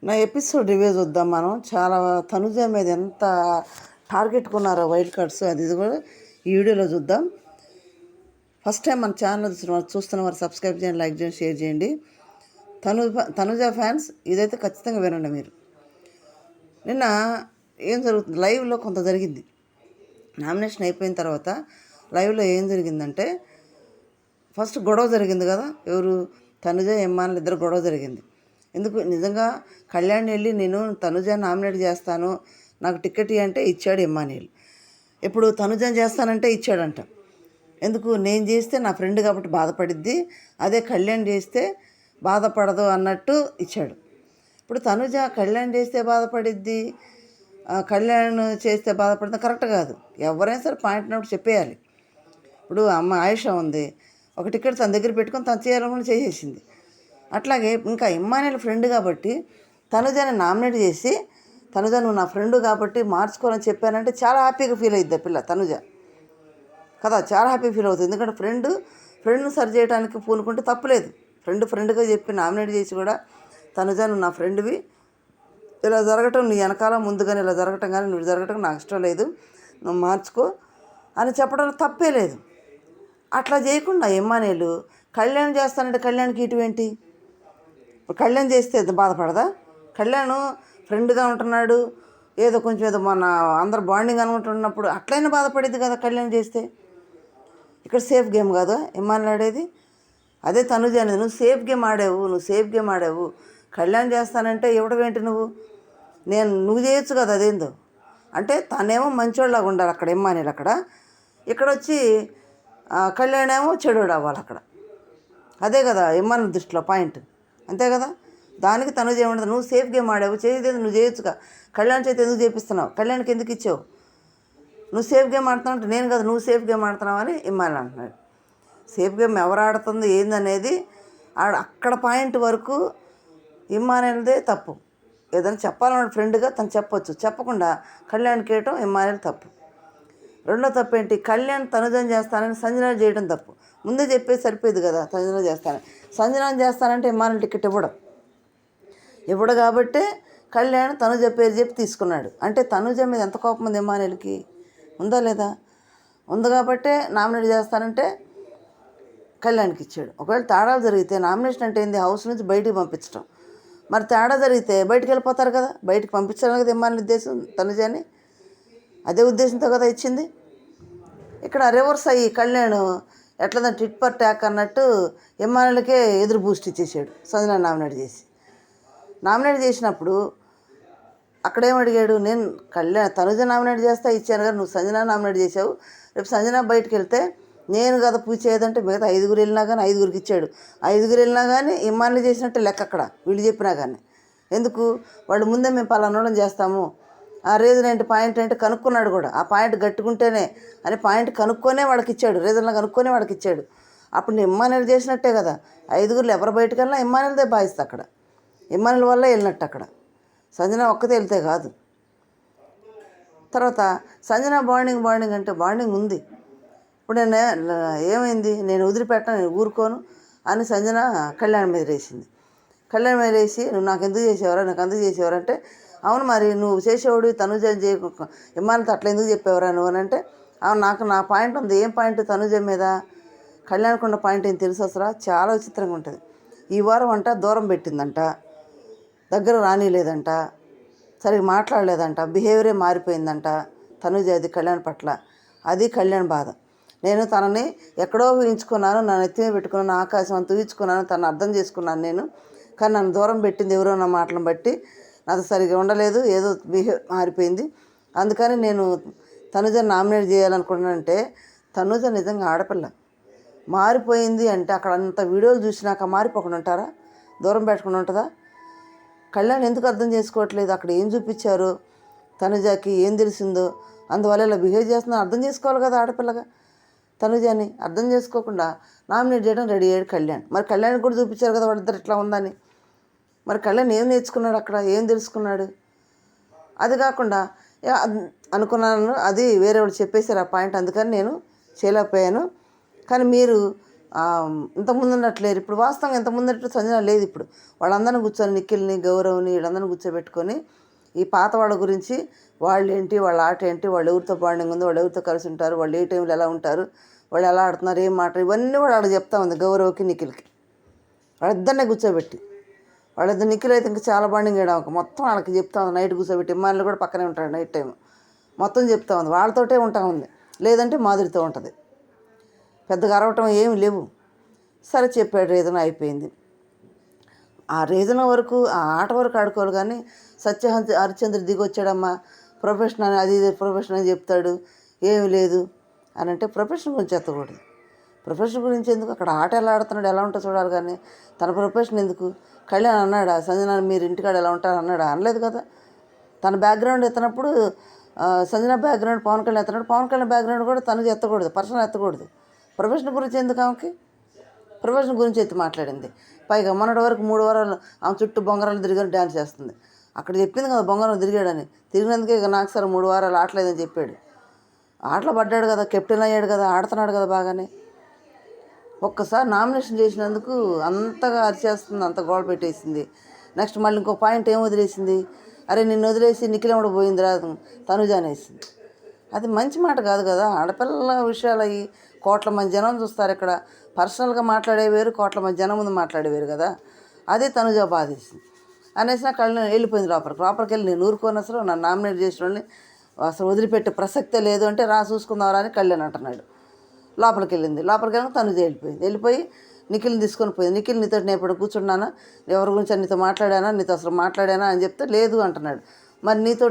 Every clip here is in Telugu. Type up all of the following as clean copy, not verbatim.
నా ఎపిసోడ్ రివ్యూ చూద్దాం మనం. చాలా తనుజ మీద ఎంత టార్గెట్ కొన్నారో వైల్డ్ కార్డ్స్, ఇది కూడా ఈ వీడియోలో చూద్దాం. ఫస్ట్ టైం మన ఛానల్ చూస్తున్న వారు సబ్స్క్రైబ్ చేయండి, లైక్ చేయండి, షేర్ చేయండి. తనుజ ఫ్యాన్స్ ఇదైతే ఖచ్చితంగా వినండి మీరు. నిన్న ఏం జరుగుతుంది, లైవ్లో కొంత జరిగింది. నామినేషన్ అయిపోయిన తర్వాత లైవ్లో ఏం జరిగిందంటే, ఫస్ట్ గొడవ జరిగింది కదా, ఎవరు తనుజ ఎమ్మాన్లు ఇద్దరు గొడవ జరిగింది. ఎందుకు నిజంగా కళ్యాణ్ వెళ్ళి నేను తనుజ నామినేట్ చేస్తాను, నాకు టికెట్ అంటే ఇచ్చాడు ఎమ్మాన్యుల్. ఇప్పుడు తనుజ చేస్తానంటే ఇచ్చాడంట. ఎందుకు, నేను చేస్తే నా ఫ్రెండ్ కాబట్టి బాధపడిద్ది, అదే కళ్యాణ్ చేస్తే బాధపడదు అన్నట్టు ఇచ్చాడు. ఇప్పుడు తనుజ కళ్యాణ్ చేస్తే బాధపడిద్ది, కళ్యాణ్ చేస్తే బాధపడితే కరెక్ట్ కాదు. ఎవరైనా సరే పాయింట్ నోట్ చెప్పేయాలి. ఇప్పుడు అమ్మ ఆయుష ఉంది, ఒక టికెట్ తన దగ్గర పెట్టుకొని తను చేయాలని చేసేసింది. అట్లాగే ఇంకా ఇమ్మాన్యుల్ ఫ్రెండ్ కాబట్టి తనుజని నామినేట్ చేసి, తనుజ నువ్వు నా ఫ్రెండ్ కాబట్టి మార్చుకోవాలని చెప్పానంటే చాలా హ్యాపీగా ఫీల్ అవుద్ది పిల్ల తనుజ కదా, చాలా హ్యాపీ ఫీల్ అవుతుంది. ఎందుకంటే ఫ్రెండ్ను సరి చేయడానికి పూనుకుంటే తప్పులేదు. ఫ్రెండ్గా చెప్పి నామినేట్ చేసి కూడా తనుజ నువ్వు నా ఫ్రెండ్వి, ఇలా జరగటం నీ వెనకాల ముందుగానే ఇలా జరగటం కానీ నువ్వు జరగటం నాకు ఇష్టం లేదు, నువ్వు మార్చుకో అని చెప్పడంలో తప్పే లేదు. అట్లా చేయకుండా ఇమ్మాన్యుల్ కళ్యాణ్ చేస్తానంటే కళ్యాణ్కి ఇటువంటి కళ్యాణ్ చేస్తే బాధపడదా? కళ్యాణ్ ఫ్రెండ్గా ఉంటున్నాడు, ఏదో కొంచెం ఏదో మన అందరు బాండింగ్ అనుకుంటున్నప్పుడు అట్లయినా బాధపడేది కదా కళ్యాణ్ చేస్తే. ఇక్కడ సేఫ్ గేమ్ కాదు ఇమ్మాన్యుల్ ఆడేది. అదే తనుజ అనేది, నువ్వు సేఫ్ గేమ్ ఆడావు, కళ్యాణ్ చేస్తానంటే ఇవ్వడం ఏంటి నువ్వు చేయొచ్చు కదా అదేందో. అంటే తనేమో మంచోళ్ళలాగా ఉండాలి అక్కడ ఇమ్మాన్యుల్, ఇక్కడ వచ్చి కళ్యాణ్ ఏమో చెడుడు అవ్వాలి అక్కడ. అదే కదా ఇమ్మాన్యుల్ దృష్టిలో పాయింట్, అంతే కదా. దానికి తనుజ ఏమంటుంది, నువ్వు సేఫ్ గేమ్ ఆడావు, చేయలేదు నువ్వు చేయొచ్చుగా, కళ్యాణ్ చేతి ఎందుకు చేపిస్తున్నావు, కళ్యాణ్కి ఎందుకు ఇచ్చావు, నువ్వు సేఫ్ గేమ్ ఆడుతున్నావు అంటే నేను కదా నువ్వు సేఫ్ గేమ్ ఆడుతున్నావు అని ఇమ్మాన్యుల్ అంటున్నాడు. సేఫ్ గేమ్ ఎవరు ఆడుతుంది ఏందనేది అక్కడ పాయింట్ వరకు ఇమ్మాన్యుల్దే తప్పు. ఏదైనా చెప్పాలన్న ఫ్రెండ్గా తను చెప్పొచ్చు, చెప్పకుండా కళ్యాణ్కి వేయటం ఇమ్మాన్యుల్ తప్పు. రెండో తప్పు ఏంటి, కళ్యాణ్ తనుజని చేస్తానని సంజన చేయడం తప్పు. ముందే చెప్పేసి సరిపోయేది కదా సంజన చేస్తానంటే ఇమ్మాన్యుల్ టికెట్ ఇవ్వడు కాబట్టే కళ్యాణ్ తనుజ పేరు చెప్పి తీసుకున్నాడు. అంటే తనుజ మీద ఎంత కోపం ఉంది ఇమ్మాన్యుల్కి, ఉందా లేదా? ఉంది కాబట్టే నామినేట్ చేస్తానంటే కళ్యాణ్కి ఇచ్చాడు. ఒకవేళ తేడాలు జరిగితే, నామినేషన్ అంటే ఏంది, హౌస్ నుంచి బయటికి పంపించడం, మరి తేడా జరిగితే బయటికి వెళ్ళిపోతారు కదా, బయటికి పంపించడం కదా ఇమ్మాన్యుల్ ఉద్దేశం తనుజని, అదే ఉద్దేశంతో కదా ఇచ్చింది. ఇక్కడ రివర్స్ అయ్యి కళ్యాణ్ ఎట్లా టిట్ ఫర్ ట్యాక్ అన్నట్టు ఇమ్మాన్యుల్కే ఎదురు బూస్ట్ ఇచ్చేసాడు సంజన నామినేట్ చేసినప్పుడు. అక్కడేమడిగాడు, నేను తనుజ నామినేట్ చేస్తా ఇచ్చాను కదా, నువ్వు సంజన నామినేట్ చేసావు, రేపు సంజన బయటకు వెళ్తే నేను కదా పూజ చేయదంటే మిగతా 5 వెళ్ళినా కానీ 5 ఇచ్చాడు. 5 వెళ్ళినా కానీ ఇమ్మాన్యుల్ చేసినట్టే లెక్క అక్కడ, వీళ్ళు చెప్పినా కానీ. ఎందుకు, వాళ్ళు ముందే మేము పలానోళ్ళని చేస్తాము, ఆ రీజన్ ఏంటి, పాయింట్ ఏంటి కనుక్కున్నాడు కూడా. ఆ పాయింట్ గట్టుకుంటేనే అని పాయింట్ కనుక్కొనే వాళ్ళకి ఇచ్చాడు, రీజన్లో కనుక్కొనే వాళ్ళకి ఇచ్చాడు. అప్పుడు నేను ఇమ్మాన్యుల్ చేసినట్టే కదా. 5 ఎవరు బయటకు వెళ్ళినా ఇమ్మాన్యుల్దే భావిస్తా అక్కడ, ఇమ్మాన్యుల్ వల్ల వెళ్ళినట్టు అక్కడ, సంజన ఒక్కతే వెళ్తే కాదు. తర్వాత సంజన బాండింగ్ అంటే బాండింగ్ ఉంది. ఇప్పుడు ఏమైంది, నేను వదిలిపెట్టాను, నేను ఊరుకోను అని సంజన కళ్యాణ్ మీద వేసింది. కళ్యాణ్ మీద వేసి నువ్వు నాకు ఎందుకు చేసేవారు అంటే, అవును మరి నువ్వు చేసేవాడు తనుజ ఇమ్మాన్యుల్తో అట్లా ఎందుకు చెప్పేవరా నువ్వు అని అంటే, అవును నా పాయింట్ ఉంది. ఏం పాయింట్, తనుజ మీద కళ్యాణ్కి ఉన్న పాయింట్ ఏం తెలుసు అసలు, చాలా విచిత్రంగా ఉంటుంది. ఈ వారం అంట దూరం పెట్టిందంట, దగ్గర రానిలేదంట, సరిగ్గా మాట్లాడలేదంట, బిహేవియరే మారిపోయిందంట తనుజ అది కళ్యాణ్ పట్ల. అది కళ్యాణ్ బాధ. నేను తనని ఎక్కడో ఊహించుకున్నాను, నన్ను ఎత్తిమే పెట్టుకున్నాను, ఆకాశం అంత ఊహించుకున్నాను, తను అర్థం చేసుకున్నాను నేను, కానీ నన్ను దూరం పెట్టింది ఎవరో నా మాటలను బట్టి, నాతో సరిగ్గా ఉండలేదు, ఏదో బిహేవియర్ మారిపోయింది, అందుకని నేను తనుజ నామినేట్ చేయాలనుకున్నానంటే. తనుజ నిజంగా ఆడపిల్ల, మారిపోయింది అంటే అక్కడ అంత వీడియోలు చూసినాక మారిపోకుండా ఉంటారా, దూరం పెట్టకుండా ఉంటుందా? కళ్యాణ్ ఎందుకు అర్థం చేసుకోవట్లేదు, అక్కడ ఏం చూపించారు తనుజకి, ఏం తెలిసిందో అందువల్ల ఇలా బిహేవ్ చేస్తున్నా అర్థం చేసుకోవాలి కదా ఆడపిల్లగా. తనుజని అర్థం చేసుకోకుండా నామినేట్ చేయడం రెడీ అయ్యాడు కళ్యాణ్. మరి కళ్యాణ్ కూడా చూపించారు కదా వాళ్ళిద్దరు ఇట్లా ఉందని. మరి కళ్యాణ్ ఏం నేర్చుకున్నాడు అక్కడ, ఏం తెలుసుకున్నాడు? అది కాకుండా అనుకున్నాను, అది వేరే వాళ్ళు చెప్పేశారు ఆ పాయింట్, అందుకని నేను చేయలేకపోయాను. కానీ మీరు ఇంతకుముందు ఉన్నట్లేరు ఇప్పుడు. వాస్తవంగా ఇంతకుముందు ఉన్నట్టు సంజన లేదు ఇప్పుడు. వాళ్ళందరినీ కూర్చొని నిఖిల్ని, గౌరవ్ని వీళ్ళందరినీ కూర్చోబెట్టుకొని ఈ పాత వాళ్ళ గురించి, వాళ్ళు ఏంటి, వాళ్ళ ఆట ఏంటి, వాళ్ళు ఎవరితో బాండింగ్ ఉంది, వాళ్ళు ఎవరితో కలిసి ఉంటారు, వాళ్ళు ఏ టైంలో ఎలా ఉంటారు, వాళ్ళు ఎలా ఆడుతున్నారు, ఏం మాట, ఇవన్నీ కూడా వాళ్ళకి చెప్తా ఉంది గౌరవ్కి, నిఖిల్కి. వాళ్ళిద్దరినే కూర్చోబెట్టి, వాళ్ళిద్దరు నిఖిల్ అయితే ఇంకా చాలా బాండింగ్ వేయడం మొత్తం వాళ్ళకి చెప్తా ఉంది. నైట్ కూర్చోబెట్టి ఇమ్మాన్లు కూడా పక్కనే ఉంటాడు నైట్ టైం, మొత్తం చెప్తా ఉంది. వాళ్ళతోటే ఉంటా ఉంది, లేదంటే మాధురితో ఉంటుంది. పెద్దగా అరవటం ఏమి లేవు. సరే చెప్పాడు, రీజన్ అయిపోయింది. ఆ రీజన్ వరకు, ఆ ఆట వరకు ఆడుకోవాలి. కానీ హరిశ్చంద్ర దిగి వచ్చాడమ్మా, ప్రొఫెషన్ అని, అది ప్రొఫెషన్ అని చెప్తాడు, ఏమి లేదు అని అంటే ప్రొఫెషన్ గురించి ఎత్తకూడదు. ప్రొఫెషన్ గురించి ఎందుకు, అక్కడ ఆట ఎలా ఆడుతున్నాడు, ఎలా ఉంటుందో చూడాలి. కానీ తన ప్రొఫెషన్ ఎందుకు? కళ్యాణ్ అన్నాడా సంజన మీరు ఇంటికాడ ఎలా ఉంటారు అన్నాడా? అనలేదు కదా. తన బ్యాక్గ్రౌండ్ ఎత్తినప్పుడు సంజన బ్యాక్గ్రౌండ్ పవన్ కళ్యాణ్ ఎత్తినప్పుడు పవన్ కళ్యాణ్ బ్యాక్గ్రౌండ్ కూడా తనకు ఎత్తకూడదు, పర్సనల్ ఎత్తకూడదు. ప్రొఫెషన్ గురించి ఎందుకు ఆమెకి? ప్రొఫెషన్ గురించి ఎత్తి మాట్లాడింది. పైగా మొన్నటి వరకు 3 వారాలు ఆమె చుట్టూ బొంగరాలు తిరిగి డ్యాన్స్ చేస్తుంది. అక్కడ చెప్పింది కదా బొంగరం తిరిగాడని. తిరిగినందుకే ఇక నాకు సార్ 3 వారాలు ఆటలేదని చెప్పాడు. ఆటలో పడ్డాడు కదా, కెప్టెన్ అయ్యాడు కదా, ఆడుతున్నాడు కదా బాగానే. ఒక్కసారి నామినేషన్ చేసినందుకు అంతగా అరిచేస్తుంది, అంత గోడ పెట్టేసింది. నెక్స్ట్ మళ్ళీ ఇంకో పాయింట్ ఏం వదిలేసింది, అరే నిన్ను వదిలేసి నిఖిలమ్మడు పోయిందిరా తనుజ అనేసింది. అది మంచి మాట కాదు కదా. ఆడపిల్లల విషయాలు అయ్యి కోట్ల మంది జనం చూస్తారు. ఇక్కడ పర్సనల్గా మాట్లాడే వేరు, కోట్ల మంది జనం ముందు మాట్లాడేవేరు కదా. అదే తనుజ బాధేసింది అనేసి నాకు కళ్ళు వెళ్ళిపోయింది లోపలికి వెళ్ళి. నేను ఊరుకోని అసలు నన్ను నామినేట్ చేసిన వాళ్ళని అసలు వదిలిపెట్టే ప్రసక్తే లేదు అంటే రా చూసుకుందావరా అని కళ్యాణ్ అంటున్నాడు. లోపలికి వెళ్ళింది. లోపలికి వెళ్ళి తనుజ వెళ్ళిపోయి నిఖిల్ని తీసుకొని పోయింది. నిఖిల్ నీతో నేను ఎప్పుడు కూర్చున్నానా, ఎవరి గురించి నీతో మాట్లాడానా, నీతో అసలు మాట్లాడానా అని చెప్తే లేదు అంటున్నాడు. మరి నీతో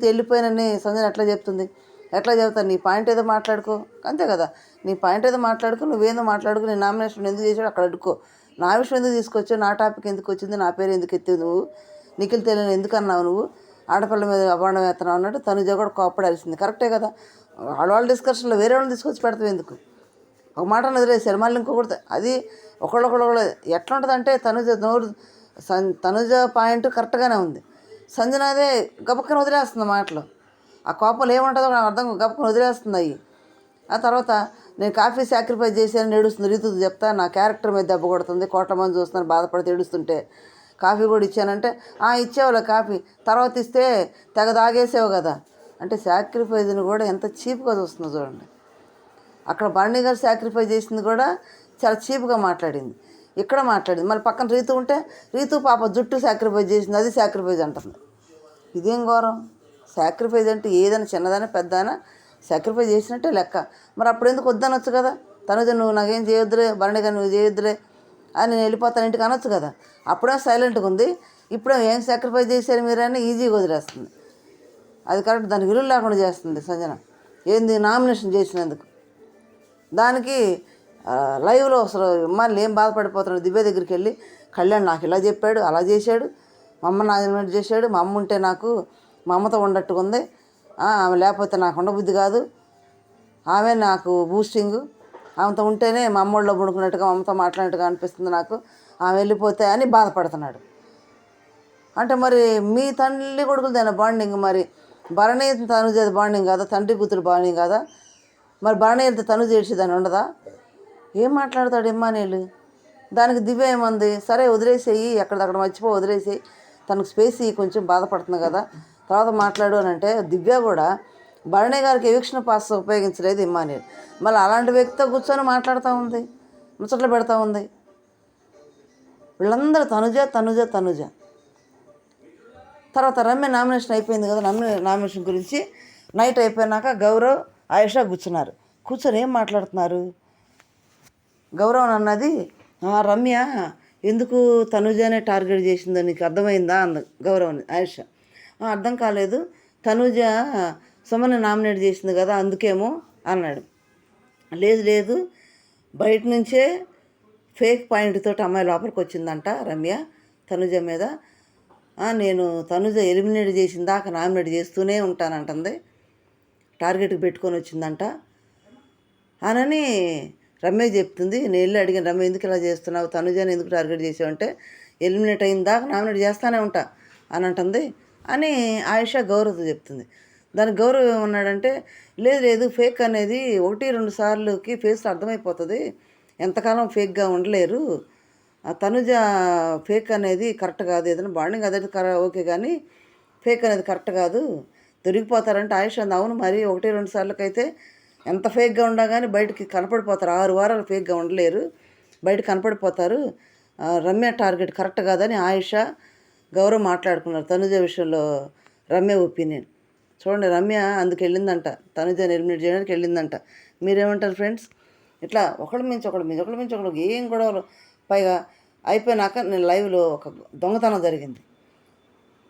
వెళ్ళిపోయినని సంజన ఎట్లా చెప్తుంది? ఎట్లా చెబుతాను? నీ పాయింట్ ఏదో మాట్లాడుకో, అంతే కదా. నీ పాయింట్ ఏదో మాట్లాడుకో, నువ్వేందో మాట్లాడుకో. నీ నామినేషన్ ఎందుకు చేసాడు అక్కడ అడుక్కో. నా విషయం ఎందుకు తీసుకొచ్చావు, నా టాపిక్ ఎందుకు వచ్చింది, నా పేరు ఎందుకు ఎత్తావు నువ్వు, నిఖిల్ తెలియని ఎందుకు అన్నావు నువ్వు, ఆడపిల్ల మీద అభాండం వేస్తున్నావు అన్నట్టు తనుజ కూడా కోప్పడాల్సింది. కరెక్టే కదా. వాళ్ళ డిస్కషన్లో వేరే వాళ్ళని తీసుకొచ్చి పెడతావు ఎందుకు? ఒక మాట వదిలేసారు, మళ్ళీ ఇంకొకటి. అది ఒకళ్ళొకళ్ళు ఎట్లా ఉంటుందంటే తనుజ పాయింట్ కరెక్ట్గానే ఉంది, సంజనాదే గబక్కన వదిలేస్తుంది మాటలు. ఆ కోపంలో ఏముంటుందో నాకు అర్థం, గబక్కన వదిలేస్తుంది అవి. ఆ తర్వాత నేను కాఫీ సాక్రిఫైస్ చేశాను ఏడుస్తుంది. రీతుతో చెప్తా, నా క్యారెక్టర్ మీద దెబ్బ కొడుతుంది, కోట్ల మంది చూస్తున్నాను బాధపడితే ఏడుస్తుంటే కాఫీ కూడా ఇచ్చానంటే ఇచ్చేవాళ్ళ కాఫీ, తర్వాత ఇస్తే తెగ తాగేసావు కదా అంటే సాక్రిఫైజ్ని కూడా ఎంత చీప్గా చూస్తుందో చూడండి. అక్కడ భరణి గారు సాక్రిఫైస్ చేసింది కూడా చాలా చీప్గా మాట్లాడింది, ఇక్కడ మాట్లాడింది. మళ్ళీ పక్కన రీతు ఉంటే రీతు పాప జుట్టు సాక్రిఫైస్ చేసింది, అది సాక్రిఫైజ్ అంటుంది. ఇదేం ఘోరం? సాక్రిఫైజ్ అంటే ఏదైనా చిన్నదైనా పెద్దైనా సాక్రిఫైస్ చేసినట్టే లెక్క. మరి అప్పుడు ఎందుకు వద్దనొచ్చు కదా. తనుజ నువ్వు నాకేం చేయొద్దులే, భరణి గారు నువ్వు చేయొద్దులే అని నేను వెళ్ళిపోతాను ఇంటికి అనొచ్చు కదా. అప్పుడే సైలెంట్గా ఉంది, ఇప్పుడే ఏం సాక్రిఫైస్ చేశారు మీరు అని ఈజీగా వదిలేస్తుంది. అది కరెక్ట్, దానికి విలువ లేకుండా చేస్తుంది సంజన. ఏంది నామినేషన్ చేసినందుకు. దానికి లైవ్లో అసలు మళ్ళీ ఏం బాధపడిపోతున్నాడు. దివ్య దగ్గరికి వెళ్ళి కళ్యాణ్ నాకు ఇలా చెప్పాడు, అలా చేశాడు, మా అమ్మ నామినేట్ చేశాడు, మా అమ్మ ఉంటే నాకు మా అమ్మతో ఉండట్టుగా ఉంది, ఆమె లేకపోతే నాకు ఉండబుద్ధి కాదు, ఆమె నాకు బూస్టింగు, ఆమెతో ఉంటేనే మా అమ్మోళ్ళలో పడుకున్నట్టుగా మా అమ్మతో మాట్లాడినట్టుగా అనిపిస్తుంది నాకు, ఆమె వెళ్ళిపోతే అని బాధపడుతున్నాడు. అంటే మరి మీ తల్లి కొడుకులదైనా బాండింగ్, మరి భరణి తనుజ బాండింగ్ కదా, తండ్రి కూతురు బాండింగ్ కదా. మరి భరణి వెళ్తే తనుజ ఏడ్చేదాన్ని ఉండదా? ఏం మాట్లాడతాడు ఇమ్మానేలు? దానికి దివ్య ఏమంది, సరే వదిలేసేయి, ఎక్కడిదక్కడ మర్చిపో, వదిలేసేయి, తనకు స్పేస్ కొంచెం బాధపడుతుంది కదా, తర్వాత మాట్లాడు అని అంటే దివ్య కూడా భరణి గారికి ఎవిక్షన్ పాస్ ఉపయోగించలేదు ఇమ్మానేలు. మళ్ళీ అలాంటి వ్యక్తితో కూర్చొని మాట్లాడుతూ ఉంది, ముచ్చట్లు పెడతా ఉంది. వీళ్ళందరూ తనుజ తనుజ తనుజ. తర్వాత రమ్య నామినేషన్ అయిపోయింది కదా. నామినేషన్ గురించి నైట్ అయిపోయినాక గౌరవ్ ఆయేషా కూర్చొని ఏం మాట్లాడుతున్నారు. గౌరవ్ అన్నది, రమ్య ఎందుకు తనుజనే టార్గెట్ చేసిందో నీకు అర్థమైందా అంది గౌరవ్ని. ఆయేషా అర్థం కాలేదు, తనుజ సుమని నామినేట్ చేసింది కదా అందుకేమో అన్నాడు. లేదు బయట నుంచే ఫేక్ పాయింట్ తోటి అమ్మాయి లోపలికి వచ్చిందంట రమ్య తనుజ మీద. నేను తనుజ ఎలిమినేట్ చేసిన దాకా నామినేట్ చేస్తూనే ఉంటానంటుంది, టార్గెట్కి పెట్టుకొని వచ్చిందంట అనని రమ్య చెప్తుంది. నేను వెళ్ళి అడిగాను, రమ్య ఎందుకు ఇలా చేస్తున్నావు, తనుజని ఎందుకు టార్గెట్ చేసావు అంటే ఎలిమినేట్ అయిన దాకా నామినేట్ చేస్తూనే ఉంటా అని అంటుంది అని ఆయేషా గౌరవ్తో చెప్తుంది. దానికి గౌరవ్ ఏమన్నాడంటే లేదు ఫేక్ అనేది 1-2 సార్లుకి ఫేస్లో అర్థమైపోతుంది, ఎంతకాలం ఫేక్గా ఉండలేరు. ఆ తనుజ ఫేక్ అనేది కరెక్ట్ కాదు. ఏదైనా బాండింగ్ అదే ఓకే, కానీ ఫేక్ అనేది కరెక్ట్ కాదు, దొరికిపోతారంటే ఆయుష్ అంది. అవును, మరి 1-2 సార్లకైతే ఎంత ఫేక్గా ఉన్నా కానీ బయటికి కనపడిపోతారు. 6 వారాలు ఫేక్గా ఉండలేరు, బయట కనపడిపోతారు. రమ్య టార్గెట్ కరెక్ట్ కాదని ఆయుష, గౌరవ్ మాట్లాడుకున్నారు తనుజ విషయంలో. రమ్య ఒపీనియన్ చూడండి. రమ్య అందుకు వెళ్ళిందంట, తనుజని ఎలిమినేట్ చేయడానికి వెళ్ళిందంట. మీరేమంటారు ఫ్రెండ్స్? ఇట్లా ఒకళ్ళ మించి ఒకళ్ళు ఏం గొడవలు. పైగా అయిపోయినాక నేను లైవ్లో ఒక దొంగతనం జరిగింది.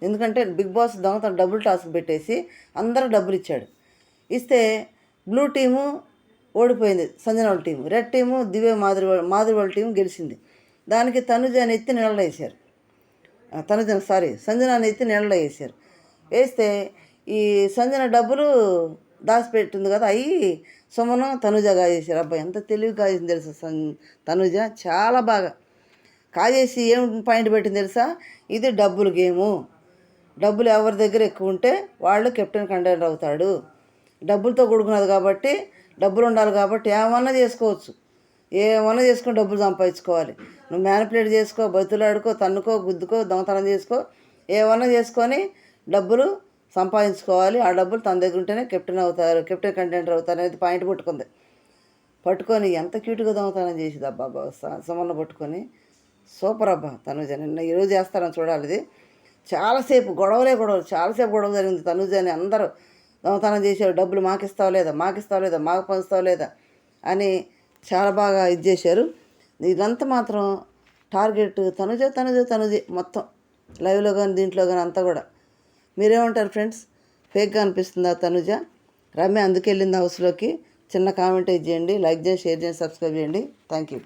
ఎందుకంటే బిగ్ బాస్ దొంగతనం డబుల్ టాస్క్ పెట్టేసి అందరూ డబ్బులు ఇచ్చాడు. ఇస్తే బ్లూ టీము ఓడిపోయింది, సంజన వాళ్ళ టీము. రెడ్ టీము దివ్య మాధురి వాళ్ళ టీము గెలిచింది. దానికి తనుజని ఎత్తి నీళ్ళలో వేశారు. సంజనాన్ని ఎత్తి నీళ్ళలో వేశారు. వేస్తే ఈ సంజన డబ్బులు దాచిపెట్టింది కదా, అవి సుమను తనుజ కాజేశారు. అబ్బాయి ఎంత తెలివి కాజేసింది తెలుసా తనుజ, చాలా బాగా కాజేసి ఏం పాయింట్ పెట్టింది తెలుసా? ఇది డబ్బులు గేము, డబ్బులు ఎవరి దగ్గర ఎక్కువ ఉంటే వాళ్ళు కెప్టెన్ కంటెండర్ అవుతాడు. డబ్బులతో కూడుకున్నది కాబట్టి, డబ్బులు ఉండాలి కాబట్టి ఏమన్నా చేసుకోవచ్చు, ఏమన్నా చేసుకొని డబ్బులు సంపాదించుకోవాలి. నువ్వు మ్యానిపులేట్ చేసుకో, బతులాడుకో, తన్నుకో, గుద్దుకో, దొంగతనం చేసుకో, ఏమన్నా చేసుకొని డబ్బులు సంపాదించుకోవాలి. ఆ డబ్బులు తన దగ్గర ఉంటేనే కెప్టెన్ కంటెండర్ అవుతారు అనేది పాయింట్ పట్టుకొని ఎంత క్యూట్గా దొంగతనం చేసేది అబ్బా సుమన్న పట్టుకొని. సూపర్ అబ్బా తనుజ. నిన్న ఈరోజు చేస్తారని చూడాలి. ఇది చాలాసేపు చాలాసేపు గొడవ జరిగింది. తనుజని అందరూ దొంగతనం చేశారు, డబ్బులు మాకిస్తావు లేదా, మాకు పంచుతావు లేదా అని చాలా బాగా ఇది చేశారు. ఇదంతా మాత్రం టార్గెట్ తనుజే మొత్తం లైవ్లో కానీ దీంట్లో కానీ అంతా కూడా. మీరేమంటారు ఫ్రెండ్స్? ఫేక్గా అనిపిస్తుందా తనుజ? రమ్య అందుకు వెళ్ళింది హౌస్లోకి. చిన్న కామెంట్ చేయండి, లైక్ చేయండి, షేర్ చేయండి, సబ్స్క్రైబ్ చేయండి. Thank you.